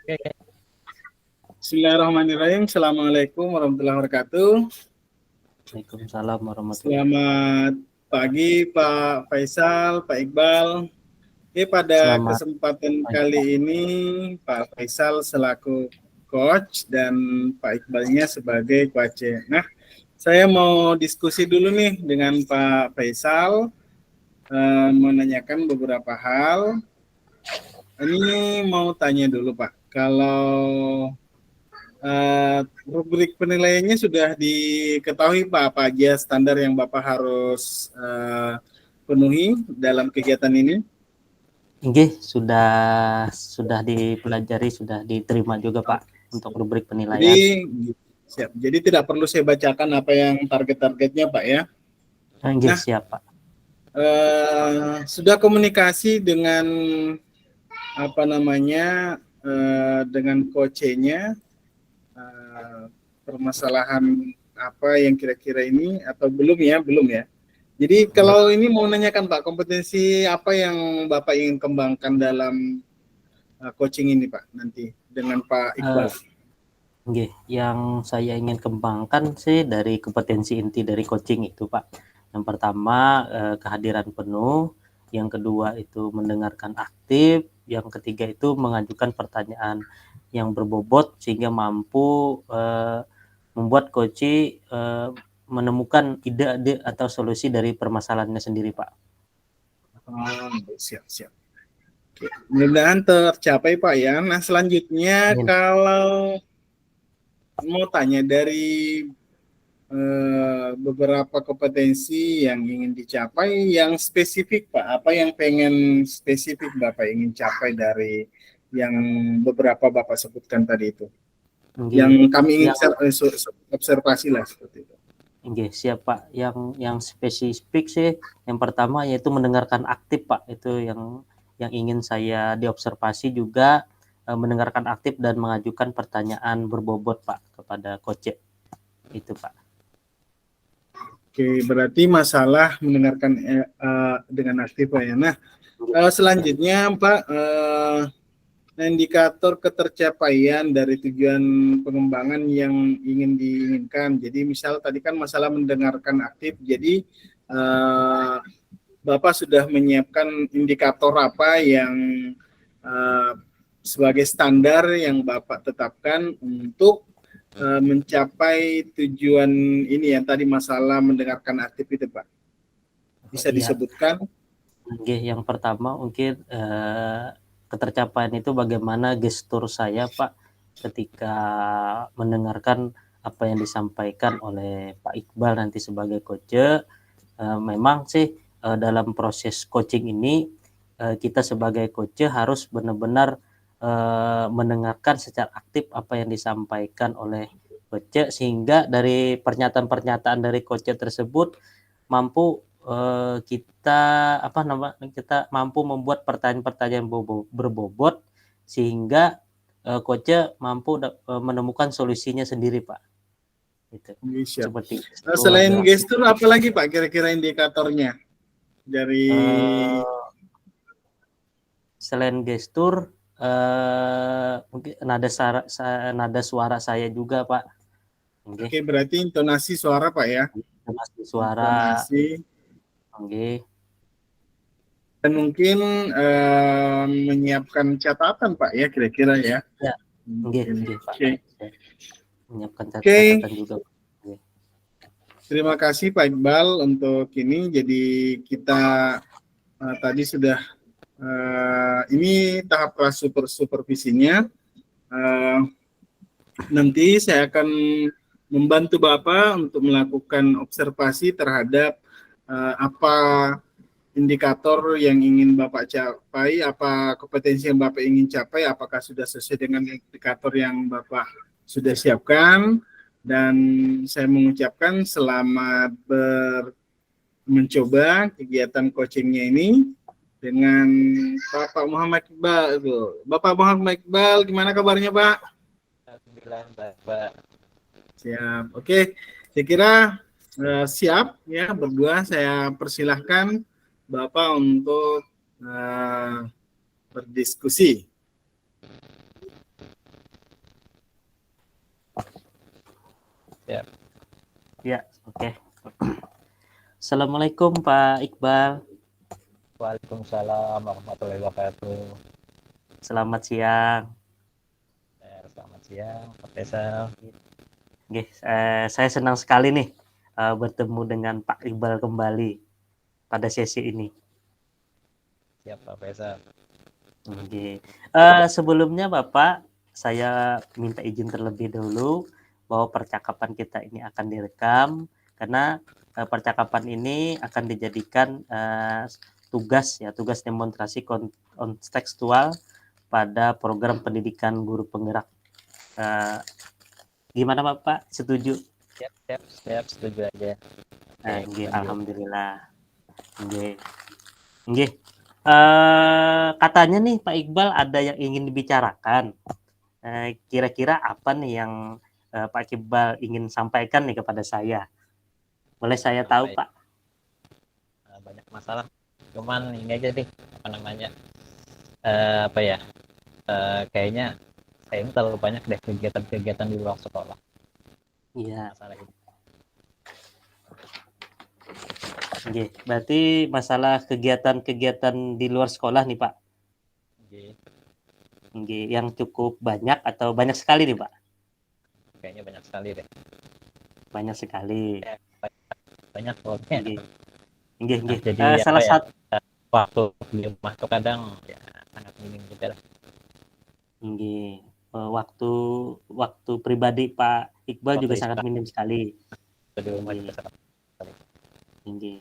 Oke. Bismillahirrahmanirrahim. Assalamualaikum warahmatullahi wabarakatuh. Waalaikumsalam warahmatullahi wabarakatuh. Selamat pagi Pak Faisal, Pak Iqbal. Pada Selamat kesempatan pagi, Pak. kali ini Pak Faisal selaku coach dan Pak Iqbalnya sebagai coach. Nah, saya mau diskusi dulu nih dengan Pak Faisal, menanyakan beberapa hal. Ini mau tanya dulu Pak, kalau rubrik penilaiannya sudah diketahui Pak, apa aja standar yang Bapak harus penuhi dalam kegiatan ini? Nggih, sudah dipelajari, sudah diterima juga Pak untuk rubrik penilaian. Jadi siap. Jadi tidak perlu saya bacakan apa yang target-targetnya Pak ya. Nggih, Nah, siap Pak. sudah komunikasi dengan apa namanya dengan coachnya, permasalahan apa yang kira-kira ini atau belum ya? Belum ya. Jadi kalau ini mau nanyakan Pak, kompetensi apa yang Bapak ingin kembangkan dalam coaching ini Pak nanti dengan Pak Iqbal? Nggih, yang saya ingin kembangkan sih dari kompetensi inti dari coaching itu Pak. Yang pertama kehadiran penuh, yang kedua itu mendengarkan aktif, yang ketiga itu mengajukan pertanyaan yang berbobot sehingga mampu membuat coach menemukan ide-ide atau solusi dari permasalahannya sendiri Pak. Siap. Oke. Mudah-mudahan tercapai Pak ya. Nah selanjutnya Amin. kalau mau tanya dari beberapa kompetensi yang ingin dicapai yang spesifik Pak, apa yang pengen spesifik Bapak ingin capai dari yang beberapa Bapak sebutkan tadi itu, yang Nggih, kami ingin yang observasi lah seperti itu. nggih, siap Pak. Yang spesifik sih yang pertama yaitu mendengarkan aktif Pak. Itu yang ingin saya diobservasi juga mendengarkan aktif dan mengajukan pertanyaan berbobot Pak kepada coach. Itu Pak. Oke, berarti masalah mendengarkan dengan aktif Pak ya. Nah, selanjutnya Pak, indikator ketercapaian dari tujuan pengembangan yang ingin diinginkan. Jadi misal tadi kan masalah mendengarkan aktif, jadi Bapak sudah menyiapkan indikator apa yang sebagai standar yang Bapak tetapkan untuk mencapai tujuan ini yang tadi masalah mendengarkan aktif itu Pak. Bisa Iya. disebutkan? Nggih, yang pertama mungkin ketercapaian itu bagaimana gestur saya Pak ketika mendengarkan apa yang disampaikan oleh Pak Iqbal nanti sebagai coach. Memang sih dalam proses coaching ini kita sebagai coach harus benar-benar mendengarkan secara aktif apa yang disampaikan oleh coach sehingga dari pernyataan-pernyataan dari coach tersebut mampu kita mampu membuat pertanyaan-pertanyaan berbobot sehingga coach mampu menemukan solusinya sendiri Pak. Gitu. Siap. Seperti Selain gerak. gestur, apa lagi Pak kira-kira indikatornya dari Selain gestur mungkin nada suara saya juga Pak. Okay. Oke, berarti intonasi suara Pak ya. Intonasi suara. Intonasi. Okay. Dan mungkin menyiapkan catatan Pak ya kira-kira ya. Ya. Okay, Pak. Oke. Menyiapkan catatan juga. Okay. Terima kasih Pak Iqbal untuk ini. Jadi kita tadi sudah ini tahap supervisinya. Nanti saya akan membantu Bapak untuk melakukan observasi terhadap apa indikator yang ingin Bapak capai, apa kompetensi yang Bapak ingin capai, apakah sudah sesuai dengan indikator yang Bapak sudah siapkan, dan saya mengucapkan selamat mencoba kegiatan coachingnya ini dengan Bapak Muhammad Iqbal. Bapak Muhammad Iqbal, gimana kabarnya Pak? Alhamdulillah Pak. Siap. Oke, saya kira siap ya berdua. Saya persilahkan Bapak untuk berdiskusi. Siap. Ya, oke. Assalamualaikum Pak Iqbal. Waalaikumsalam warahmatullahi wabarakatuh. Selamat siang. Selamat siang, Pak Faisal. Oke, saya senang sekali nih bertemu dengan Pak Iqbal kembali pada sesi ini. Siap, Pak Faisal. Oke. Sebelumnya Bapak, saya minta izin terlebih dahulu bahwa percakapan kita ini akan direkam karena percakapan ini akan dijadikan tugas demonstrasi kontekstual pada program pendidikan guru penggerak. Gimana Bapak? Setuju? Siap, setuju aja. Oke, Nggih, lanjut. alhamdulillah. Nggih. Nggih. Katanya nih Pak Iqbal ada yang ingin dibicarakan. Kira-kira apa nih yang Pak Iqbal ingin sampaikan nih kepada saya? Boleh saya tahu, Sampai Pak? banyak masalah. Cuman ini aja deh, apa namanya? Apa ya? Kayaknya saya ini terlalu banyak deh kegiatan-kegiatan di luar sekolah. Iya. Masalah ini. Nggih. Berarti masalah kegiatan-kegiatan di luar sekolah nih, Pak. Oke, Nggih, yang cukup banyak atau banyak sekali nih, Pak? kayaknya banyak sekali deh. Banyak sekali. Banyak pokoknya. Nggih. Nggih, Nah, nggih. jadi apa Salah ya? satu Waktu di rumah tuh kadang ya sangat minim juga lah. nggih. Waktu waktu pribadi Pak Iqbal Waktu juga sangat istirahat minim sekali. di rumah juga Nggih, sangat sekali. nggih.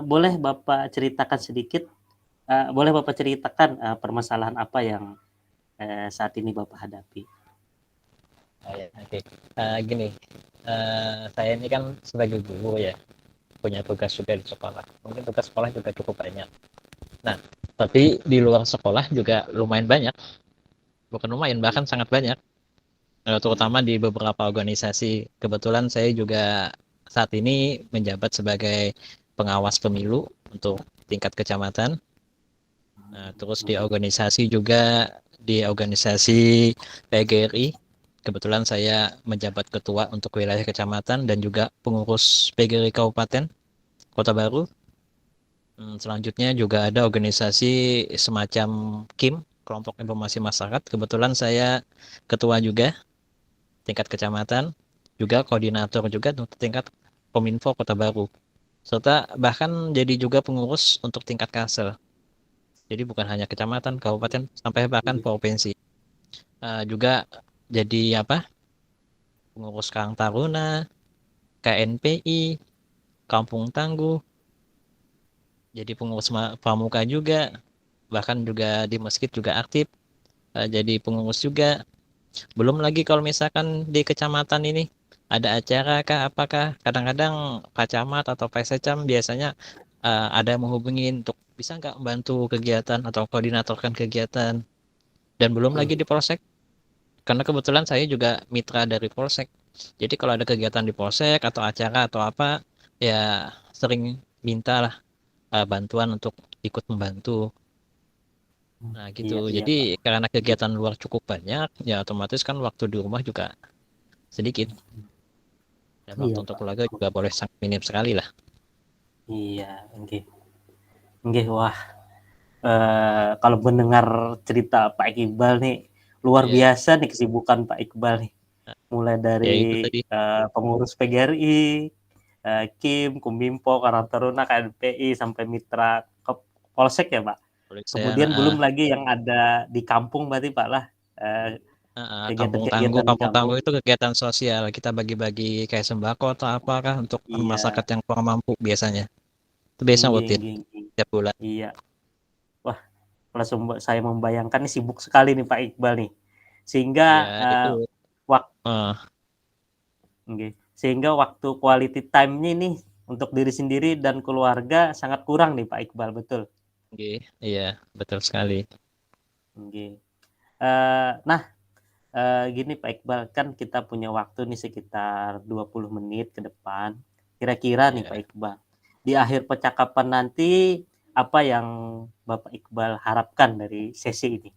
Boleh Bapak ceritakan sedikit, boleh Bapak ceritakan permasalahan apa yang saat ini Bapak hadapi? Ya, oke. Gini, saya ini kan sebagai guru ya, punya tugas juga di sekolah. Mungkin tugas sekolah juga cukup banyak. Nah, tapi di luar sekolah juga lumayan banyak. Bukan lumayan, bahkan sangat banyak. Terutama di beberapa organisasi. Kebetulan saya juga saat ini menjabat sebagai pengawas pemilu untuk tingkat kecamatan. Nah, terus di organisasi juga, di organisasi PGRI, kebetulan saya menjabat ketua untuk wilayah kecamatan dan juga pengurus PGRI Kabupaten Kota Baru. Selanjutnya juga ada organisasi semacam KIM, Kelompok Informasi Masyarakat. Kebetulan saya ketua juga tingkat kecamatan, juga koordinator juga untuk tingkat Kominfo Kota Baru. Serta bahkan jadi juga pengurus untuk tingkat Kalsel. Jadi bukan hanya kecamatan, kabupaten, sampai bahkan provinsi. Juga jadi apa? Pengurus Karang Taruna, KNPI, Kampung Tangguh, jadi pengurus pramuka juga, bahkan juga di masjid juga aktif, jadi pengurus juga. Belum lagi kalau misalkan di kecamatan ini ada acara kah apakah, kadang-kadang Pak Camat atau Pak Secam biasanya ada menghubungi untuk bisa nggak membantu kegiatan atau koordinatorkan kegiatan. Dan belum lagi di Polsek, karena kebetulan saya juga mitra dari Polsek. Jadi kalau ada kegiatan di Polsek atau acara atau apa, ya sering minta lah bantuan untuk ikut membantu. Nah Iya, gitu. iya Pak. Jadi karena kegiatan luar cukup banyak, ya otomatis kan waktu di rumah juga sedikit. Dan waktu Iya untuk Pak. keluarga juga boleh sangat minim sekali lah. Iya, nggih. Nggih, wah, kalau mendengar cerita Pak Iqbal nih, luar Ya, biasa nih kesibukan Pak Iqbal nih. nah, Mulai ya dari itu tadi. pengurus PGRI, KIM, Kominfo, Karang Taruna, KNPI, sampai mitra Polsek ya Pak. Boleh saya, Kemudian belum lagi yang ada di kampung berarti Pak lah, Kampung Tangguh. kegiatan-kegiatan di Kampung kampung. Tangguh itu kegiatan sosial. Kita bagi-bagi kayak sembako atau apakah untuk Iya, masyarakat yang kurang mampu biasanya. Itu biasanya nggih, rutin nggih, nggih. tiap bulan. Iya. Wah, langsung saya membayangkan nih sibuk sekali nih Pak Iqbal nih. Sehingga Ya itu. wak eh, nggih, sehingga waktu quality time-nya nih untuk diri sendiri dan keluarga sangat kurang nih Pak Iqbal, betul? Iya, betul sekali. Nggih. Nah, gini Pak Iqbal, kan kita punya waktu nih sekitar 20 menit ke depan. Kira-kira nih Pak Ya. Iqbal, di akhir percakapan nanti apa yang Bapak Iqbal harapkan dari sesi ini?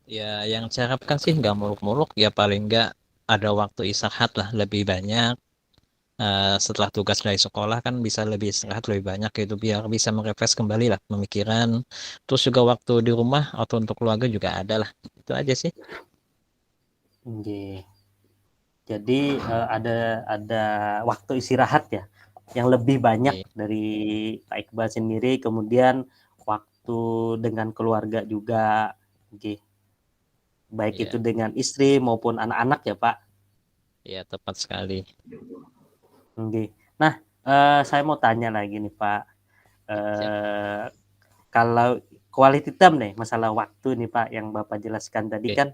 Ya, yang saya harapkan sih nggak muluk-muluk, ya paling nggak. ada waktu istirahat lah lebih banyak. Setelah tugas dari sekolah kan bisa lebih istirahat lebih banyak gitu biar bisa merefresh kembali lah pemikiran. Terus juga waktu di rumah atau untuk keluarga juga ada lah. Itu aja sih. Nggih. Jadi ada waktu istirahat ya yang lebih banyak Iya, dari Pak Iqbal sendiri, kemudian waktu dengan keluarga juga, nggih. Baik itu iya, dengan istri maupun anak-anak ya, Pak. iya tepat sekali. Nggih. Nah, saya mau tanya lagi nih, Pak. Siap. Eh, Kalau quality time nih, masalah waktu nih, Pak, yang Bapak jelaskan tadi Oke. kan,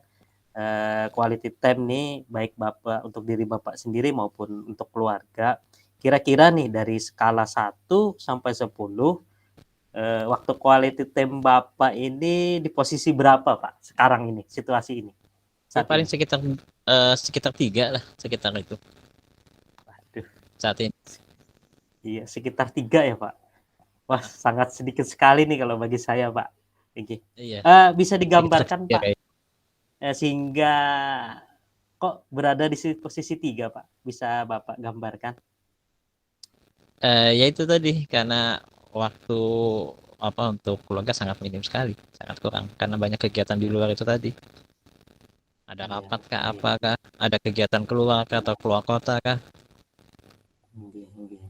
quality time nih baik Bapak untuk diri Bapak sendiri maupun untuk keluarga. Kira-kira nih dari skala 1 sampai 10, waktu quality time Bapak ini di posisi berapa, Pak, sekarang ini, situasi ini, Ya saat paling ini? sekitar 3 lah sekitar itu Waduh, saat ini. iya sekitar 3 ya, Pak? Wah, Ah, sangat sedikit sekali nih kalau bagi saya, Pak. Oke. iya Bisa sekitar digambarkan, 3 Pak, kayak. sehingga kok berada di posisi 3, Pak? Bisa Bapak gambarkan? Ya itu tadi karena waktu apa untuk keluarga sangat minim sekali, sangat kurang karena banyak kegiatan di luar itu tadi. Ada Iya, rapat kah, nggih, apakah ada kegiatan keluar kah atau keluar kota kah? nggih, nggih.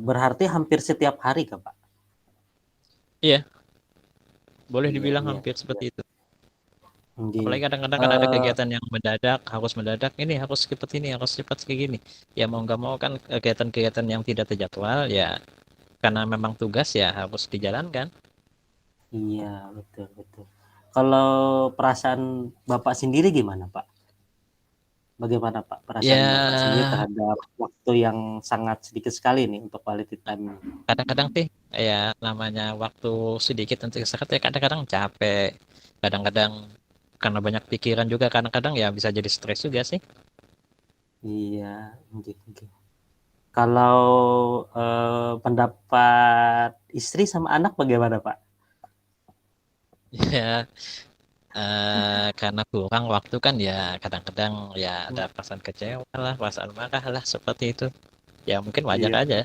Berarti hampir setiap hari Kak, Pak? Iya, boleh Iya, dibilang iya, hampir iya. seperti itu. Nggih. Apalagi kadang-kadang kan ada Eee, kegiatan yang mendadak, harus mendadak, ini harus cepat ini, harus cepat kayak gini. Ya mau nggak mau kan kegiatan-kegiatan yang tidak terjadwal ya karena memang tugas ya harus dijalankan. iya, betul, betul. Kalau perasaan Bapak sendiri gimana, Pak? Bagaimana, Pak, perasaan Bapak sendiri Ya terhadap waktu yang sangat sedikit sekali nih untuk quality time ini? kadang-kadang sih ya namanya waktu sedikit untuk istirahat ya kadang-kadang capek, kadang-kadang karena banyak pikiran juga kadang-kadang ya bisa jadi stres juga sih. Iya, nggih, nggih. Kalau, pendapat istri sama anak bagaimana, Pak? Ya karena kurang waktu kan ya kadang-kadang ya ada Mmm, perasaan kecewa lah, perasaan marah lah seperti itu. Ya mungkin wajar iya, aja.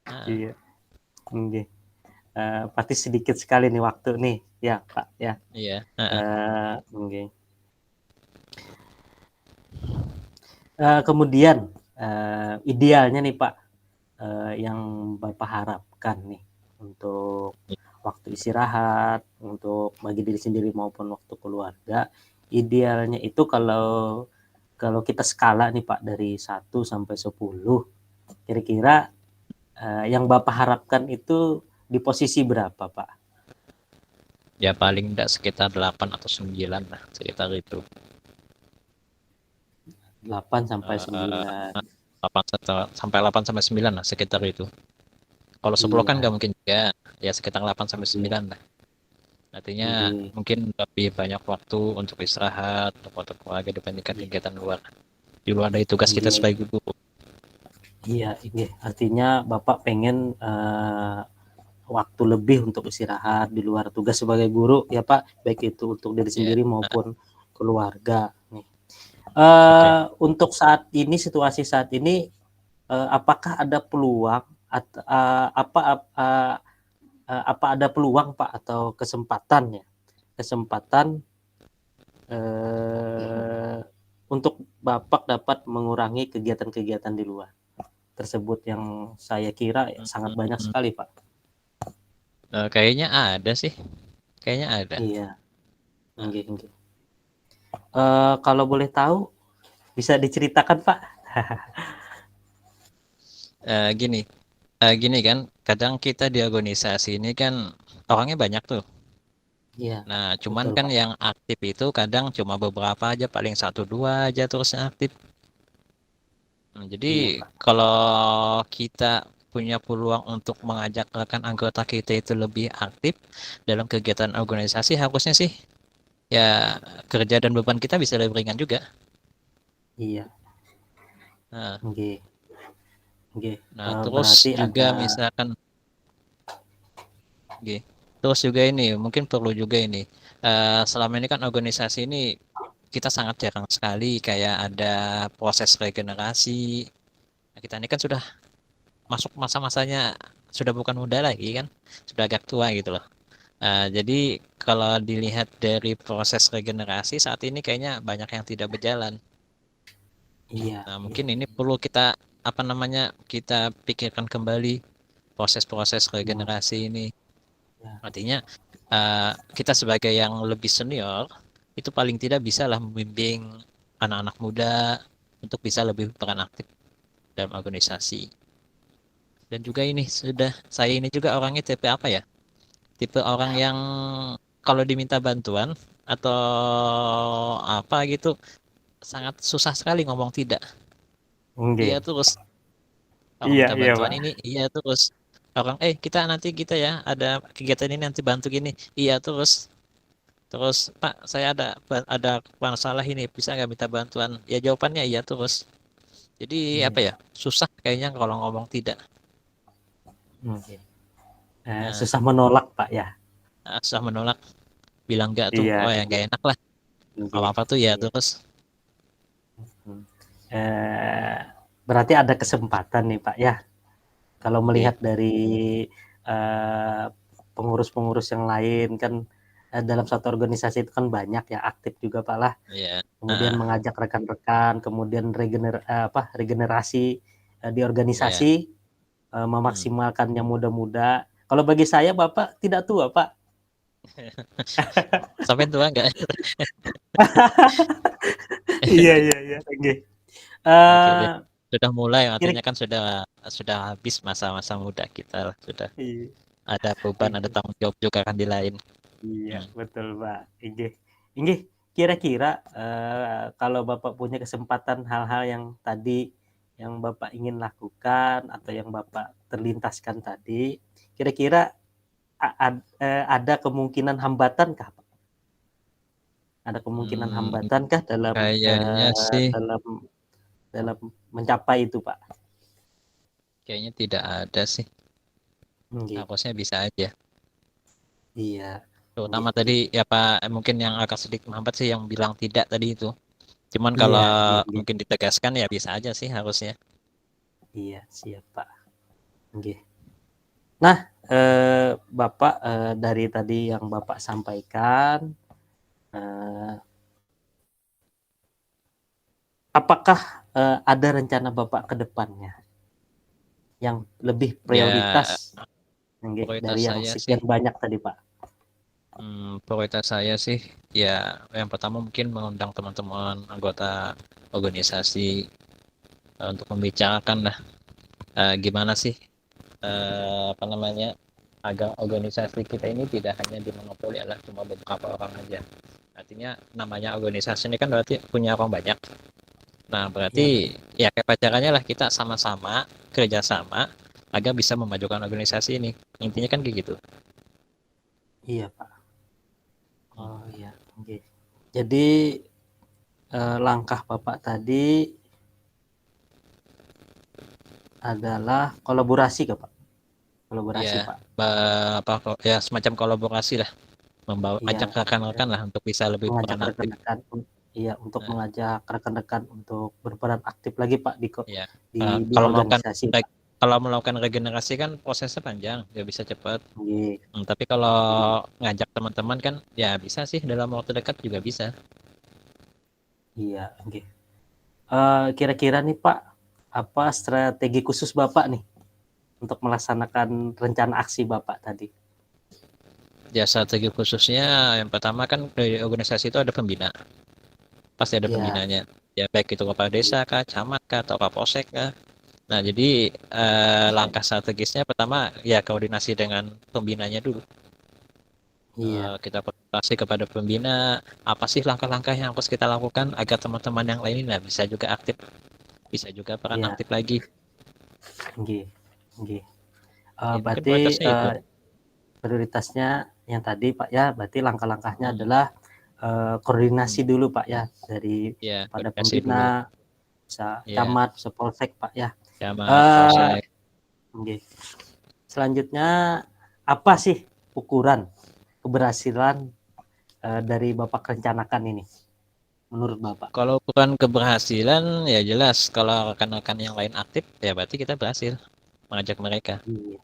Heeh, iya, nggih. Pasti sedikit sekali nih waktu nih, ya, Pak, ya. iya, heeh. Nggih. Kemudian, idealnya nih, Pak, yang Bapak harapkan nih untuk waktu istirahat, untuk bagi diri sendiri maupun waktu keluarga, idealnya itu kalau kalau kita skala nih, Pak, dari 1 sampai 10, kira-kira, yang Bapak harapkan itu di posisi berapa, Pak? Ya paling enggak sekitar 8 atau 9 lah sekitar itu. 8 sampai Eh, 9. 8 sampai 8 sampai 9 lah sekitar itu. Kalau 10 kan Iya, nggak mungkin juga, ya sekitar 8 sampai iya, 9 lah. Artinya nggih, mungkin lebih banyak waktu untuk istirahat, untuk waktu keluarga dibandingkan nggih, kegiatan luar. Di luar dari tugas kita nggih, sebagai guru. iya, nggih. Artinya Bapak pengen, waktu lebih untuk istirahat di luar tugas sebagai guru ya, Pak, baik itu untuk diri Ya, sendiri maupun keluarga nih. oke. Untuk saat ini, situasi saat ini, apakah ada peluang apa ada peluang, Pak, atau kesempatan ya, kesempatan, eee, untuk Bapak dapat mengurangi kegiatan-kegiatan di luar tersebut yang saya kira ya sangat banyak Hmm, sekali, Pak? kayaknya ada sih, kayaknya ada. Iya, Nah, nggih, nggih. Kalau boleh tahu bisa diceritakan, Pak? gini, gini kan, kadang kita di organisasi ini kan orangnya banyak tuh. Iya, Nah, cuman betul, kan Pak. yang aktif itu kadang cuma beberapa aja, paling satu dua aja terus yang aktif. Jadi Iya, Pak. kalau kita punya peluang untuk mengajak rekan anggota kita itu lebih aktif dalam kegiatan organisasi, harusnya sih ya kerja dan beban kita bisa lebih ringan juga. Iya, Nah, nggih, nggih. terus Berarti juga ada misalkan, terus juga ini mungkin perlu juga ini. Selama ini kan organisasi ini kita sangat jarang sekali kayak ada proses regenerasi. Nah, kita ini kan sudah masuk masa-masanya, sudah bukan muda lagi kan, sudah agak tua gitu loh. Jadi kalau dilihat dari proses regenerasi saat ini kayaknya banyak yang tidak berjalan. Iya, Nah, iya, mungkin ini perlu kita kita pikirkan kembali proses-proses iya, regenerasi ini. iya. Artinya kita sebagai yang lebih senior itu paling tidak bisa lah membimbing anak-anak muda untuk bisa lebih berperan aktif dalam organisasi. Dan juga ini saya ini juga orangnya tipe apa ya? Tipe orang yang kalau diminta bantuan atau apa gitu sangat susah sekali ngomong tidak. Iya Oke. terus kalau Iya, minta iya, bantuan Pak. ini iya terus orang kita ya ada kegiatan ini nanti bantu gini iya terus Pak saya ada masalah ini bisa nggak minta bantuan ya jawabannya iya terus jadi apa Iya. ya susah kayaknya kalau ngomong tidak. Oke. Nah, Susah menolak, Pak, ya. susah menolak bilang enggak tuh Iya, oh ya nggak iya. enak lah apa Oke. apa tuh ya Iya. terus. Hmm. Eh, Berarti ada kesempatan nih, Pak, ya. Kalau Oke. melihat dari eh, pengurus-pengurus yang lain kan, dalam satu organisasi itu kan banyak ya aktif juga, Pak lah. Iya. Kemudian mengajak rekan-rekan, kemudian regenerasi di Iya. organisasi, Hmm. memaksimalkan yang muda-muda. Kalau bagi saya Bapak tidak tua, Pak. Sampai tua enggak? Iya, iya, iya. Oke. Oke deh. Eh, Sudah mulai kira artinya kan sudah habis masa-masa muda kita lah sudah iya, ada beban ada iya, tanggung jawab juga kan di lain. iya, Hmm. betul, Pak. Inggih. Inggih, kira-kira kalau Bapak punya kesempatan hal-hal yang tadi yang Bapak ingin lakukan atau yang Bapak terlintaskan tadi, kira-kira ada kemungkinan hambatankah, Pak? Ada kemungkinan Hmm, hambatankah dalam kayaknya eh, sih dalam dalam mencapai itu, Pak? kayaknya tidak ada sih. Inggih. Harusnya bisa aja. Iya. Inggih, Terutama inggih. tadi ya Pak mungkin yang agak sedikit menghambat sih yang bilang tidak tadi itu. Cuman Iya, kalau inggih, inggih. mungkin ditegaskan ya bisa aja sih harusnya. Iya, siap, Pak. Inggih. Nah, Bapak, dari tadi yang Bapak sampaikan, eh, apakah ada rencana Bapak ke depannya yang lebih Ya prioritas, nggih, prioritas dari yang saya sih sekian banyak tadi, Pak? prioritas saya sih ya yang pertama mungkin mengundang teman-teman anggota organisasi untuk membicarakan lah gimana sih apa namanya agar organisasi kita ini tidak hanya dimonopoli adalah cuma beberapa orang aja. Artinya namanya organisasi ini kan berarti punya orang banyak. Nah, Iya, berarti betul. ya kayak caranya lah kita sama-sama kerjasama agar bisa memajukan organisasi ini. Intinya kan kayak gitu. Iya, Pak. Hmm. Oh, iya, nggih. Jadi, langkah Bapak tadi adalah kolaborasi Kak, Pak? Kolaborasi, Ya, Pak? apa ya semacam kolaborasi lah, membawa Iya, ajak rekan-rekan lah untuk bisa lebih mengajak peran aktif. rekan-rekan iya, untuk Nah, mengajak rekan-rekan untuk berperan aktif lagi, Pak, ya di kalau melakukan organisasi, Pak. kalau melakukan regenerasi kan prosesnya panjang, nggak bisa cepat. Nggih, Tapi kalau nggih. ngajak teman-teman kan ya bisa sih dalam waktu dekat juga bisa. Iya, nggih. Kira-kira nih, Pak, apa strategi khusus Bapak nih untuk melaksanakan rencana aksi Bapak tadi? Ya strategi khususnya yang pertama kan dari organisasi itu ada pembina, pasti ada Iya, pembinanya. Ya baik itu kepala desa kah, camat kah, atau kapolsek kah. Nah jadi langkah strategisnya pertama ya koordinasi dengan pembinanya dulu. iya, Kita koordinasi kepada pembina apa sih langkah-langkah yang harus kita lakukan agar teman-teman yang lain nah, bisa juga aktif, bisa juga peran iya, aktif lagi. nggih, nggih. Ya mungkin Berarti, prioritasnya itu. prioritasnya yang tadi, Pak, ya, berarti langkah-langkahnya Hmm, adalah, koordinasi hmm. dulu, Pak, ya, dari Ya pada koordinasi dulu. pembina, bisa Ya camat, bisa polsek, Pak, ya. camat, Eee, polsek. nggih. Selanjutnya, apa sih ukuran keberhasilan, dari Bapak rencanakan ini? menurut Bapak? Kalau bukan keberhasilan, ya jelas kalau rekan-rekan yang lain aktif, ya berarti kita berhasil mengajak mereka. Iya,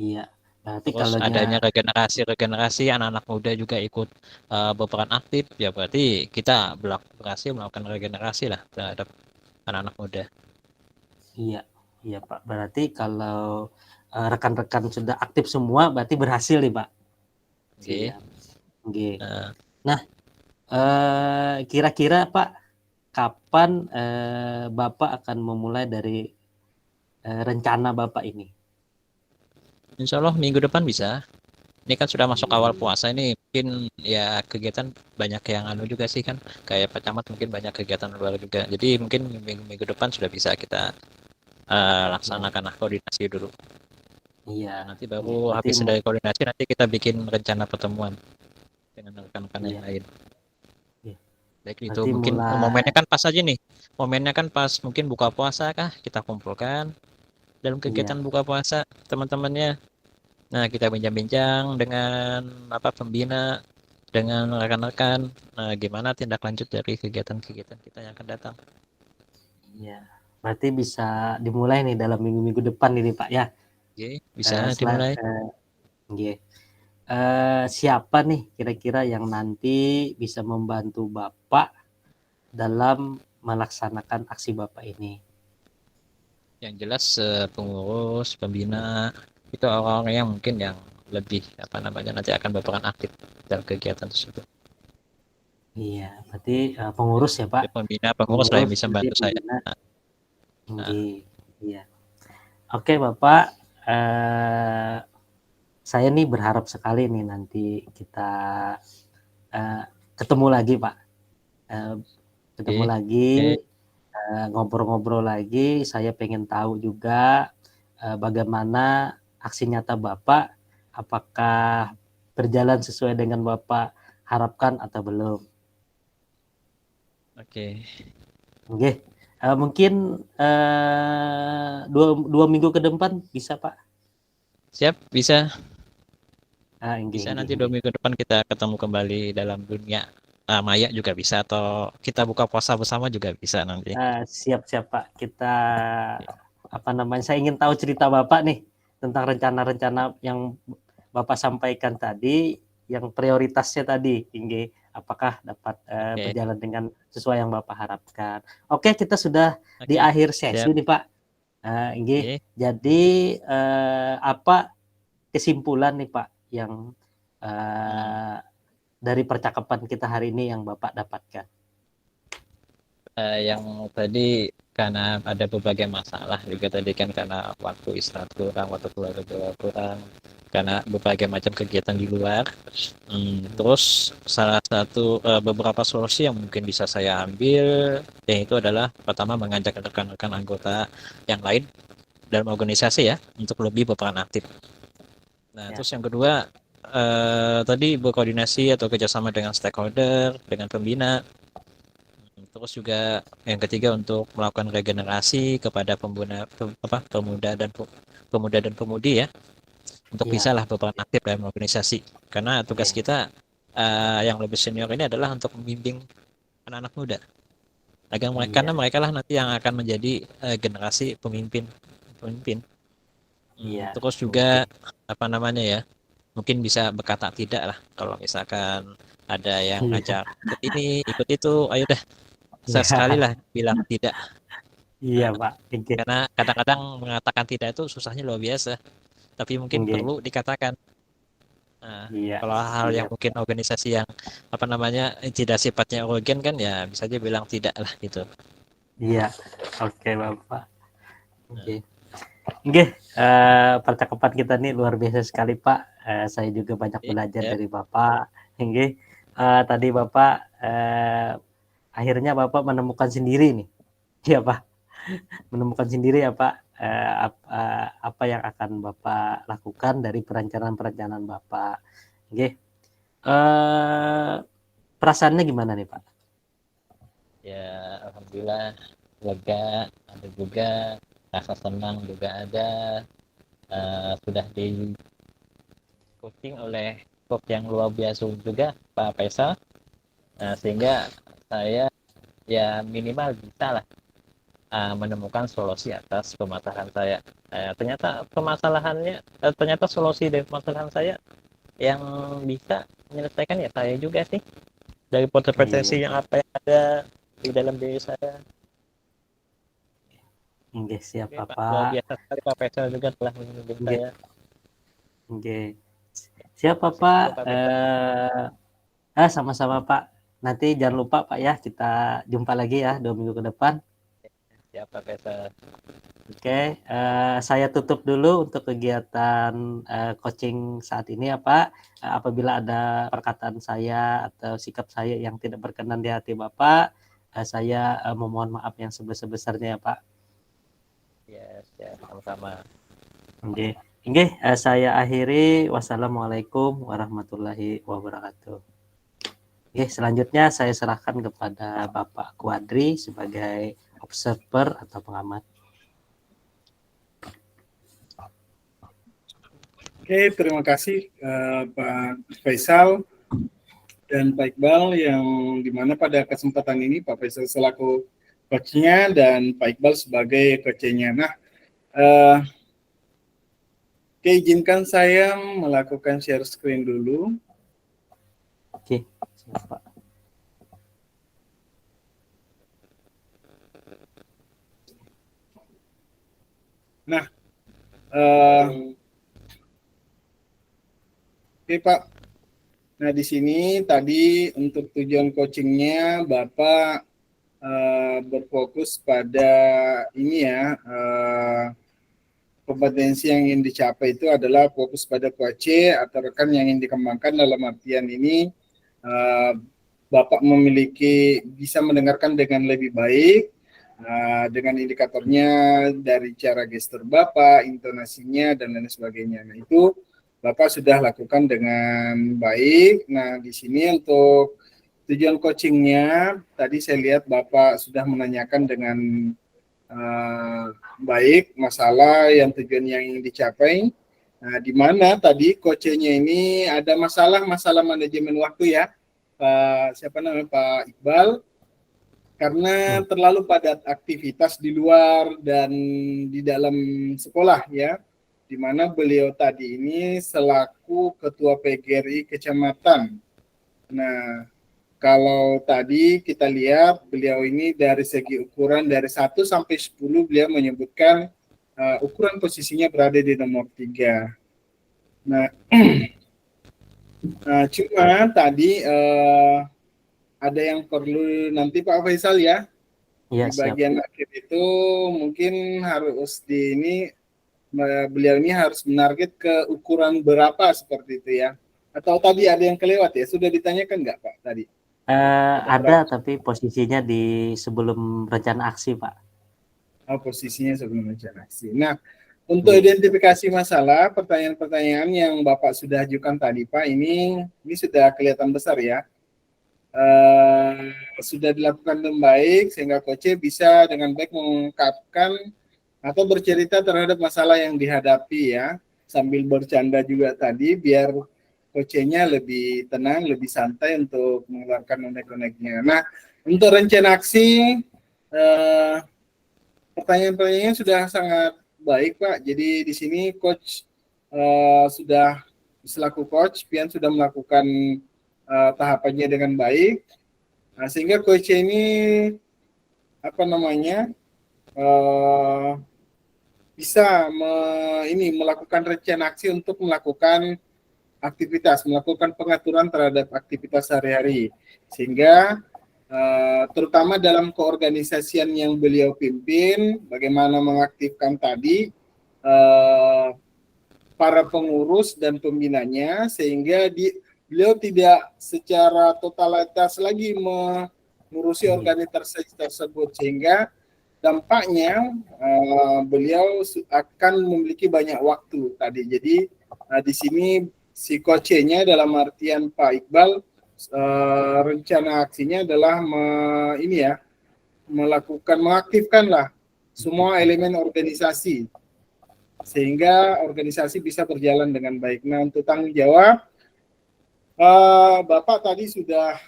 iya. Berarti Terus kalaunya adanya regenerasi anak-anak muda juga ikut berperan aktif, ya berarti kita berhasil melakukan regenerasi lah terhadap anak-anak muda. iya, iya Pak. Berarti kalau rekan-rekan sudah aktif semua, berarti berhasil nih Pak. Oke. Siap. Oke. Nah, Nah, kira-kira Pak, kapan Bapak akan memulai dari rencana Bapak ini? insya Allah minggu depan bisa. Ini kan sudah masuk awal Hmm, puasa ini, mungkin ya kegiatan banyak yang anu juga sih kan, kayak Pak Camat mungkin banyak kegiatan luar juga. Jadi mungkin minggu depan sudah bisa kita ya, laksanakan koordinasi dulu. iya. Nah, nanti Oke. baru Berarti habis dari koordinasi nanti kita bikin rencana pertemuan dengan rekan-rekan yang iya, lain. iya. Baik itu Berarti mungkin mulai momennya kan pas aja nih. Momennya kan pas mungkin buka puasa kah kita kumpulkan dalam iya, kegiatan buka puasa teman-temannya. Nah, kita bincang-bincang dengan pembina, dengan rekan-rekan, gimana tindak lanjut dari kegiatan-kegiatan kita yang akan datang. iya. Berarti bisa dimulai nih dalam minggu-minggu depan ini Pak ya. Oke, bisa Setelah dimulai. nggih. Siapa nih kira-kira yang nanti bisa membantu Bapak dalam melaksanakan aksi Bapak ini? Yang jelas pengurus, pembina itu orang-orang yang mungkin yang lebih nanti akan berperan aktif dalam kegiatan tersebut. Iya, berarti pengurus ya Pak? Ya, pembina, pengurus lah yang Pengurus bisa nanti membantu saya. pembina. Nah, Nggih, iya. Oke Bapak, eh, saya nih berharap sekali nih nanti kita eh, ketemu lagi Pak. Eh, Ketemu oke, lagi, oke. ngobrol-ngobrol lagi. Saya pengen tahu juga bagaimana aksi nyata Bapak, apakah berjalan sesuai dengan Bapak harapkan atau belum. Oke. Oke, mungkin dua minggu ke depan bisa Pak? Siap, bisa. Nggih, Bisa nggih, nanti 2 nggih. minggu depan kita ketemu kembali dalam dunia maya juga bisa, atau kita buka puasa bersama juga bisa nanti. Siap-siap Pak. Kita apa namanya? Saya ingin tahu cerita Bapak nih tentang rencana-rencana yang Bapak sampaikan tadi, yang prioritasnya tadi, tinggi. Apakah dapat Oke, berjalan dengan sesuai yang Bapak harapkan? Oke, kita sudah di oke, akhir sesi siap. nih Pak. Nggih. Oke. Jadi apa kesimpulan nih Pak yang Hmm. dari percakapan kita hari ini yang Bapak dapatkan? Yang tadi karena ada berbagai masalah juga tadi kan, karena waktu istirahat kurang, waktu keluarga kurang, karena berbagai macam kegiatan di luar. Terus salah satu beberapa solusi yang mungkin bisa saya ambil, yaitu adalah pertama mengajak rekan-rekan anggota yang lain dalam organisasi ya untuk lebih berperan aktif. Nah, Ya, terus yang kedua tadi berkoordinasi atau kerjasama dengan stakeholder, dengan pembina. Terus juga yang ketiga untuk melakukan regenerasi kepada pemuda dan pemudi ya, untuk iya, bisalah berperan aktif dalam organisasi. Karena tugas iya, kita yang lebih senior ini adalah untuk membimbing anak-anak muda, agar mereka, iya, karena mereka lah nanti yang akan menjadi generasi pemimpin. iya. Terus Oke. juga ya, mungkin bisa berkata tidak lah kalau misalkan ada yang Iya, ngajak ikut ini ikut itu, ayo dah sesekali iya, lah bilang tidak. iya Pak. Oke, Karena kadang-kadang mengatakan tidak itu susahnya luar biasa, tapi mungkin oke. perlu dikatakan. Nah, Iya, kalau hal yang siap. mungkin organisasi yang tidak sifatnya urgen kan, ya bisa aja bilang tidak lah gitu. Iya, oke Bapak. Nah, Oke, oke. Percakapan kita nih luar biasa sekali Pak. Saya juga banyak oke, belajar ya, dari Bapak. Oke, tadi Bapak akhirnya Bapak menemukan sendiri nih, ya Pak. Menemukan sendiri ya Pak, apa yang akan Bapak lakukan dari perencanaan-perencanaan Bapak. Oke, perasaannya gimana nih Pak? ya, alhamdulillah lega, ada juga rasa senang juga ada, sudah di coaching oleh coach yang luar biasa juga Pak Faisal. Nah, sehingga saya ya minimal bisa lah menemukan solusi atas permasalahan saya. Ternyata solusi dari permasalahan saya yang bisa menyelesaikan ya saya juga sih, dari potensi Iya, yang apa yang ada di dalam diri saya. nggih siap Oke Pak, luar Bapak. biasa sekali Pak Faisal juga telah membimbing Nggih, saya. nggih. Siap Bapak. Siap Pak Faisal. Sama-sama Pak. Nanti jangan lupa Pak ya, kita jumpa lagi ya 2 minggu ke depan. Siap Pak Faisal. Oke, saya tutup dulu untuk kegiatan coaching saat ini ya Pak. Apabila ada perkataan saya atau sikap saya yang tidak berkenan di hati Bapak, saya memohon maaf yang sebesar-besarnya ya Pak. Ya, siap sama-sama. Oke, oke, saya akhiri. Wassalamualaikum warahmatullahi wabarakatuh. Oke, selanjutnya saya serahkan kepada Bapak Kuadri sebagai observer atau pengamat. Oke, terima kasih Pak Faisal dan Pak Iqbal, yang dimana pada kesempatan ini Pak Faisal selaku coachnya dan Pak Iqbal sebagai coachnya. Nah, izinkan saya melakukan share screen dulu. Oke, siap Pak. Nah, oke Pak. Nah, di sini tadi untuk tujuan coachingnya Bapak berfokus pada ini ya, kompetensi yang ingin dicapai itu adalah fokus pada coach atau rekan yang ingin dikembangkan, dalam artian ini Bapak memiliki bisa mendengarkan dengan lebih baik, dengan indikatornya dari cara gestur Bapak, intonasinya, dan lain sebagainya. Nah, itu Bapak sudah lakukan dengan baik. Nah, di sini untuk tujuan coachingnya, tadi saya lihat Bapak sudah menanyakan dengan baik masalah yang tujuan yang ingin dicapai. Nah, di mana tadi coachnya ini ada masalah manajemen waktu ya, siapa namanya Pak Iqbal, karena terlalu padat aktivitas di luar dan di dalam sekolah ya, di mana beliau tadi ini selaku Ketua PGRI Kecamatan. Nah, kalau tadi kita lihat beliau ini dari segi ukuran dari 1 sampai 10 beliau menyebutkan ukuran posisinya berada di nomor 3. Nah, cuma tadi ada yang perlu nanti Pak Faisal ya, Iya, di bagian akhir itu mungkin harus beliau ini harus menarget ke ukuran berapa seperti itu ya. Atau tadi ada yang kelewat ya, sudah ditanyakan nggak Pak tadi? Ada, tapi posisinya di sebelum rencana aksi, Pak. Posisinya sebelum rencana aksi. Nah, untuk identifikasi masalah, pertanyaan-pertanyaan yang Bapak sudah ajukan tadi, Pak, ini sudah kelihatan besar ya. Sudah dilakukan dengan baik, sehingga coach bisa dengan baik mengungkapkan atau bercerita terhadap masalah yang dihadapi ya, sambil bercanda juga tadi, biar coachnya lebih tenang, lebih santai untuk mengeluarkan unek-uneknya. Nah, untuk rencana aksi, pertanyaan-pertanyaannya sudah sangat baik, Pak. Jadi di sini coach sudah selaku coach, Pian sudah melakukan tahapannya dengan baik. Nah, sehingga coach ini bisa melakukan rencana aksi untuk melakukan melakukan pengaturan terhadap aktivitas sehari-hari, sehingga terutama dalam keorganisasian yang beliau pimpin, bagaimana mengaktifkan tadi para pengurus dan pembinanya, sehingga beliau tidak secara totalitas lagi mengurusi organisasi tersebut, sehingga dampaknya beliau akan memiliki banyak waktu tadi. Jadi di sini si coachnya dalam artian Pak Iqbal, rencana aksinya adalah mengaktifkanlah semua elemen organisasi sehingga organisasi bisa berjalan dengan baik. Nah, untuk tanggung jawab, Bapak tadi sudah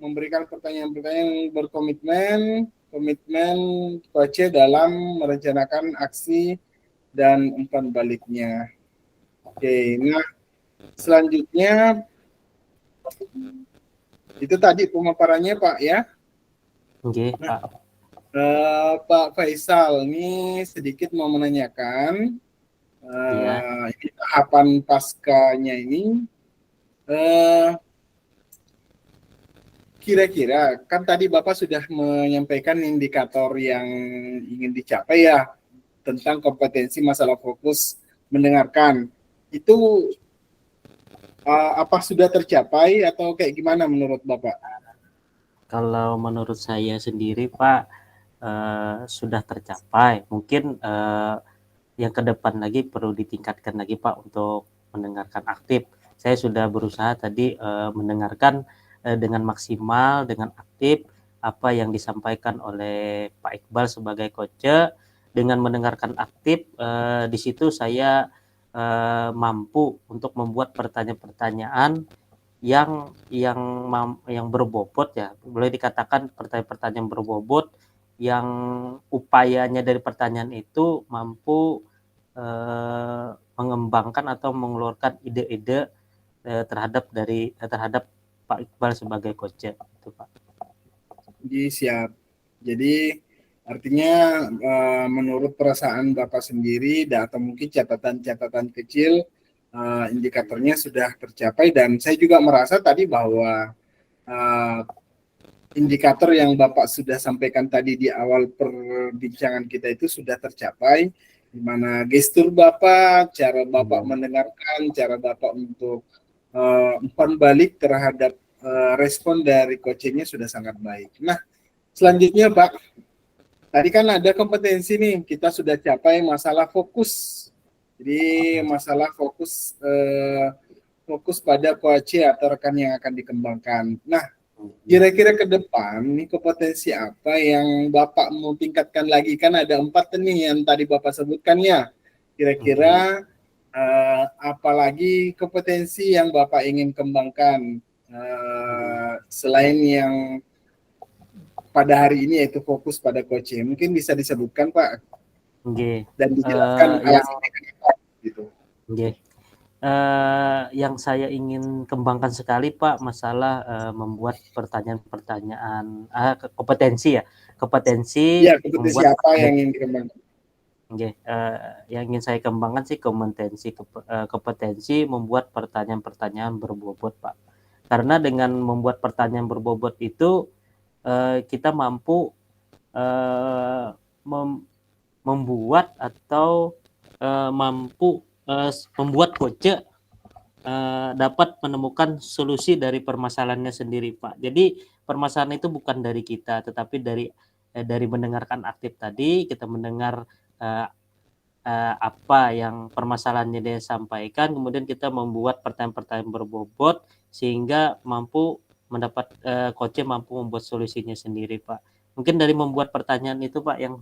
memberikan pertanyaan-pertanyaan yang komitmen coach dalam merencanakan aksi dan umpan baliknya. Oke, nah selanjutnya itu tadi pemaparannya Pak ya. Oke, Nah, Pak. Pak Faisal ini sedikit mau menanyakan Iya. ini tahapan paskanya ini kira-kira kan tadi Bapak sudah menyampaikan indikator yang ingin dicapai ya tentang kompetensi masalah fokus mendengarkan. Itu apa sudah tercapai atau kayak gimana menurut Bapak? Kalau menurut saya sendiri, Pak, sudah tercapai. Mungkin yang ke depan lagi perlu ditingkatkan lagi, Pak, untuk mendengarkan aktif. Saya sudah berusaha tadi mendengarkan dengan maksimal, dengan aktif apa yang disampaikan oleh Pak Iqbal sebagai coach. Dengan mendengarkan aktif, di situ saya mampu untuk membuat pertanyaan-pertanyaan yang berbobot ya, boleh dikatakan pertanyaan-pertanyaan berbobot yang upayanya dari pertanyaan itu mampu mengembangkan atau mengeluarkan ide-ide terhadap Pak Iqbal sebagai coach itu Pak. Jadi siap. Jadi artinya menurut perasaan Bapak sendiri atau mungkin catatan-catatan kecil indikatornya sudah tercapai dan saya juga merasa tadi bahwa indikator yang Bapak sudah sampaikan tadi di awal perbincangan kita itu sudah tercapai, di mana gestur Bapak, cara Bapak mendengarkan, cara Bapak untuk umpan balik terhadap respon dari coachingnya sudah sangat baik. Nah, selanjutnya Pak, tadi kan ada kompetensi nih, kita sudah capai masalah fokus. Jadi masalah fokus pada coach atau rekan yang akan dikembangkan. Nah, kira-kira ke depan nih kompetensi apa yang Bapak mau tingkatkan lagi? Kan ada 4 nih yang tadi Bapak sebutkan ya. Kira-kira apalagi kompetensi yang Bapak ingin kembangkan selain yang pada hari ini yaitu fokus pada coaching. Mungkin bisa disebutkan Pak dan dijelaskan alasannya kenapa gitu. Yang saya ingin kembangkan sekali Pak masalah membuat pertanyaan-pertanyaan kompetensi ya, kompetensi Ya, kompetensi membuat apa yang ingin dikembangkan? yang ingin saya kembangkan sih kompetensi membuat pertanyaan-pertanyaan berbobot Pak. Karena dengan membuat pertanyaan berbobot itu kita mampu membuat atau mampu membuat coach dapat menemukan solusi dari permasalahannya sendiri Pak. Jadi permasalahan itu bukan dari kita, tetapi dari mendengarkan aktif tadi, kita mendengar apa yang permasalahannya dia sampaikan, kemudian kita membuat pertanyaan-pertanyaan berbobot sehingga coach mampu membuat solusinya sendiri Pak. Mungkin dari membuat pertanyaan itu Pak yang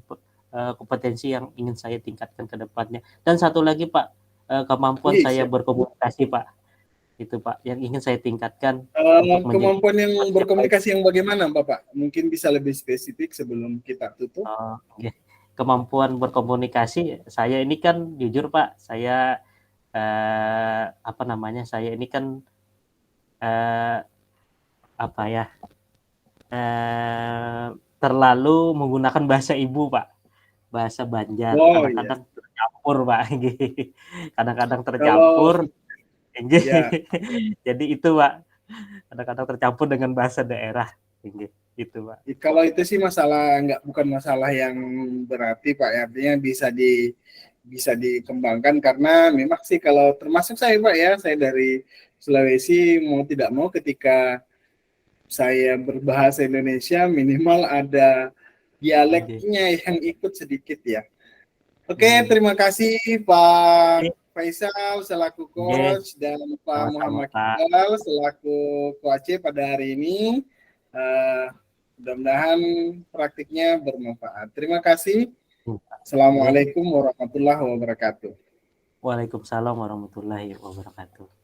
kompetensi yang ingin saya tingkatkan ke depannya. Dan satu lagi Pak, kemampuan saya berkomunikasi Pak. Itu Pak yang ingin saya tingkatkan untuk kemampuan yang berkomunikasi yang bagaimana Bapak? Mungkin bisa lebih spesifik sebelum kita tutup. Kemampuan berkomunikasi saya ini kan jujur Pak, saya saya ini kan terlalu menggunakan bahasa ibu Pak, bahasa Banjar, kadang-kadang tercampur Pak, kadang-kadang tercampur, jadi itu Pak, kadang-kadang tercampur dengan bahasa daerah, gitu Pak. Kalau itu sih bukan masalah yang berarti Pak, artinya bisa dikembangkan karena memang sih kalau termasuk saya Pak ya, saya dari Sulawesi mau tidak mau ketika saya berbahasa Indonesia minimal ada dialeknya yang ikut sedikit ya. Oke, terima kasih Pak Faisal selaku coach dan Pak Muhammad Iqbal selaku coach pada hari ini. Mudah-mudahan praktiknya bermanfaat. Terima kasih. Assalamualaikum warahmatullahi wabarakatuh. Waalaikumsalam warahmatullahi wabarakatuh.